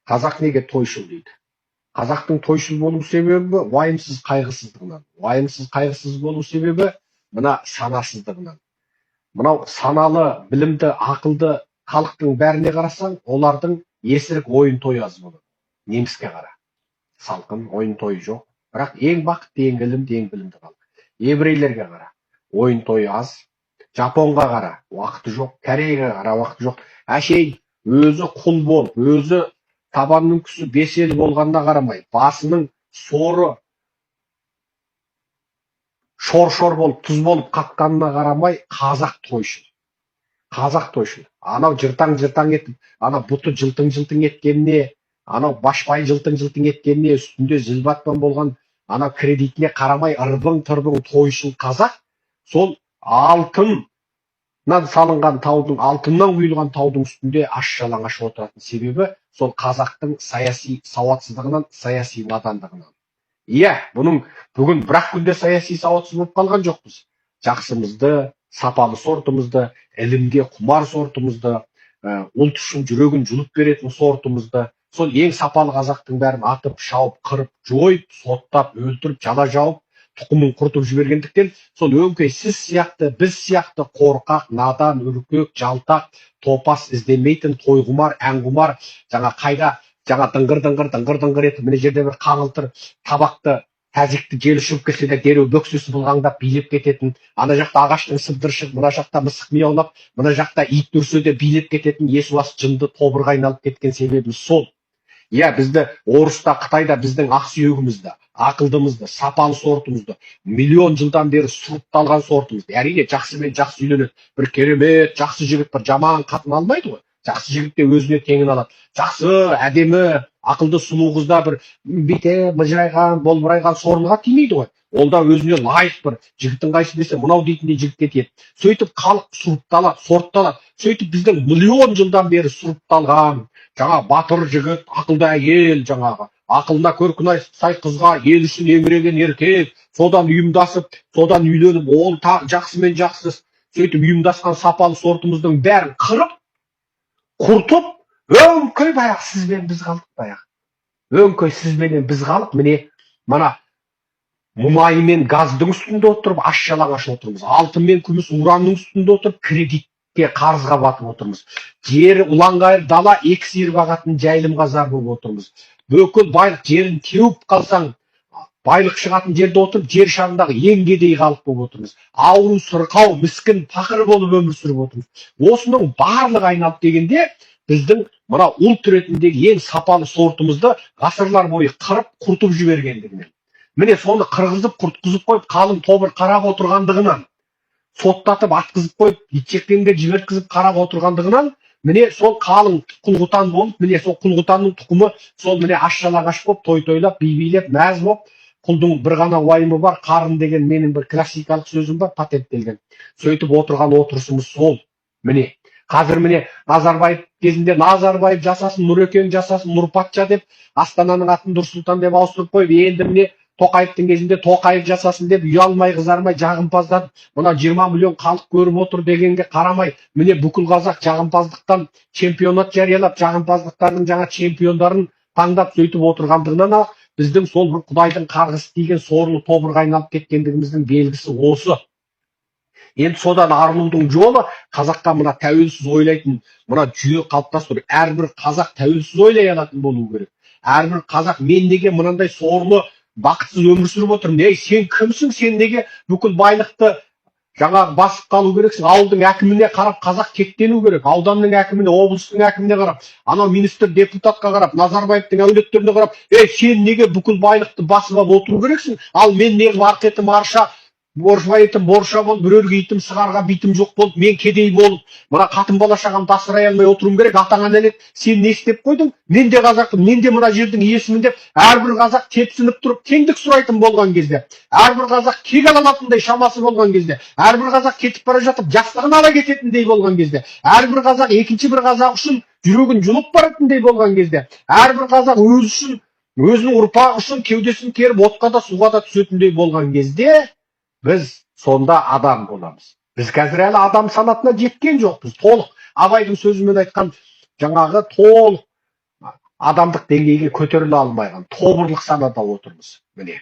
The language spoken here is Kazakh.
Қазақ неге тойшыл дейді? Қазақтың тойшыл болу себебі уайымсыз қайғысыздығынан. Уайымсыз қайғысыз болу себебі мына санасыздығынан. Мынау саналы, білімді, ақылды халықтың бәріне қарасаң, олардың есірік ойын тойы аз болады. Неміске қара. Салқын, ойын тойы жоқ. Бірақ ең бақытты, ең білімді халық. Еврейлерге қара. Ойын тойы аз. Жапонға қара. Уақыты жоқ. Кореяға қара. Уақыты жоқ. Әшейін өзі құл болып, өзі табанның күсі 5 ел болғанына қарамай, басының соры шор-шор болып, тұз болып қатқанына қарамай, қазақ тойшыл. Қазақ тойшыл. Анау жыртаң-жыртаң етіп, анау бұты жылтың-жылтың еткеніне, анау башпай жылтың-жылтың еткеніне, үстінде зілбатпан болған анау кредитіне қарамай, ырбың-тырбың тойшыл қазақ, сол алтыннан салынған таудың, алтыннан құйылған таудың үстінде аш-жалаңаш отыратын себебі сол қазақтың саяси сауатсыздығынан, саяси надандығынан. Иә, бұның бүгін бірақ күнде саяси сауатсыз болып қалған жоқпыз. Жақсымызды, сапалы сортымызды, ілімге құмар сортымызды, ұлт үшін жүрегін жұлып беретін сортымызды, сол ең сапалы қазақтың бәрін атып, шауып, қырып, жойып, соттап, өлтіріп, жала жауып, тұқымын құртып жібергендіктен, сол өңкей сіз сияқты, біз сияқты қорқақ, надан, үркек, жалтақ, топас іздемейтін, тойғұмар, әнғұмар, дыңғыр етіп, міне жерде бір қаңылтыр табақты тәжікті жел ұшып келсе де дереу бөксесін бұлғаңдап билеп кететін, ана жақта ағаштың сыбдыры шығып, мына жақта мысық мияулап, мына жақта ит үрсе де билеп кететін есуас жынды тобырға айналып кеткен себебіміз сол. Иә, бізді Орыста, Қытайда біздің ақсүйегімізді, ақылдымызды, сапалы сортымызды, миллион жылдан бері сұрыпталған сортымызды. Әрине, жақсымен жақсы үйленеді. Бір керемет, жақсы жігіт, бір жаман қатын алмайды ғой. Жақсы жігіт те өзіне теңін алады. Жақсы, әдемі, ақылды сұлу қызда бір бете, быжырайған, болбырайған сорлыға тимейді ғой. Ол да өзіне лайық бір жігіттің қайсы десе, мынау дейтіндей жігітке тиеді. Сөйтіп халық сұрыпталады, сортталады. Сөйтіп біздің миллион жылдан бері сұрыпталған жаңа батыр жігіт, ақылды әйел, жаңағы ақылына көркіне сай қызға ел үшін еңіреген еркек, содан ұйымдасып, содан үйленіп, ол жақсымен жақсы сөйтіп ұйымдасқан сапалы сортымыздың бәрін қырып, құртып, өңкей баяғы сізбен біз қалдық баяғы. Өңкей сізбенен біз қалып, міне мына мұнай мен газдың үстінде отырып, аш-жалаңаш отырмыз. Алтын мен күміс уранның үстінде отырып, кредитке қарызға батып отырмыз. Жері ұланғайыр дала екі сиыр бағатын жайылымға зар болып отырмыз. Бүкіл байлық жерін теуіп қалсаң, байлық шығатын жерде отырып, жер шарындағы ең кедей халық болып отырмыз. Ауру, сырқау, міскін, пақыр болып өмір сүріп отырмыз. Осының барлығы айналып дегенде, біздің мына ұлт ретіндегі ең сапалы сортымызды ғасырлар бойы қырып, құртып жібергендігінен. Міне соны қырғызып, құртқызып қойып, қалың тобыр қарап отырғандығынан, соттатып, атқызып қойып, итжекпенге жіберткізіп қарап отырғандығынан, міне сол қалың құлғұтан болып, міне сол құлғұтанның тұқымы, сол міне аш-жалаңаш болып, той-тойлап, би-билеп, мәз болып, құлдың бір ғана уайымы бар, қарын деген менің бір классикалық сөзім бар, патенттелген. Сөйтіп отырған отырысымыз сол. Міне қазір міне Назарбаев кезінде Назарбаев жасасын, Нұрекең жасасын, Нұрпатша деп, Астананың атын Нұрсұлтан деп ауыстырып қойып, енді міне Тоқаевтың кезінде Тоқаев жасасын деп ұялмай, қызармай, жағымпаздан мына 20 миллион халық көріп отыр дегенге қарамай, міне бүкіл қазақ жағымпаздықтан чемпионат жариялап, жағымпаздықтардың жаңа чемпиондарын таңдап сөйтіп отырғандығынан біздің сол бір құдайдың қарғысы тиген сорлы тобырға айналып кеткендігіміздің белгісі осы. Енді содан арылудың жолы қазаққа мына тәуелсіз ойлайтын, мына жүйе қалыптастыру. Әрбір қазақ тәуелсіз ойлай алатын болу керек. Әрбір қазақ мен неге мынандай сорлы бақытсыз өмір сүріп отырмын? Ей, сен кімсің? Сен неге бүкіл байлықты жаңағы басып қалу керексің? Ауылдың әкіміне қарап қазақ кектену керек. Ауданның әкіміне, облыстың әкіміне қарап, анау министр, депутатқа қарап, Назарбаевтың әулеттеріне қарап, ей, сен неге бүкіл байлықты басып алып отыру керексің? Ал мен неғып арқетім арша, борша болып, біреуге итім сығарға битім жоқ болып, мен кедей болып, мына қатын бала шағамды асырай алмай отыруым керек. Атаңа нәлет, сен не істеп қойдың? Мен де қазақпын, мен де мына жердің иесімін деп, әрбір қазақ тепсініп тұрып, теңдік сұрайтын болған кезде, әрбір қазақ кек ала алатындай шамасы болған кезде, әрбір қазақ кетіп бара жатып, жастығын ала кететіндей болған кезде, әрбір қазақ екінші бір қазақ үшін жүрегін жұлып баратындай болған кезде, әрбір қазақ өзі үшін, өзінің ұрпағы үшін кеудесін керіп, отқа да суға да түсетіндей болған кезде, біз сонда адам боламыз. Біз қазір әлі адам санатына жеткен жоқпыз. Толық Абайдың сөзімен айтқан жаңағы толық адамдық деңгейге көтеріле алмайған тобырлық санада отырмыз міне.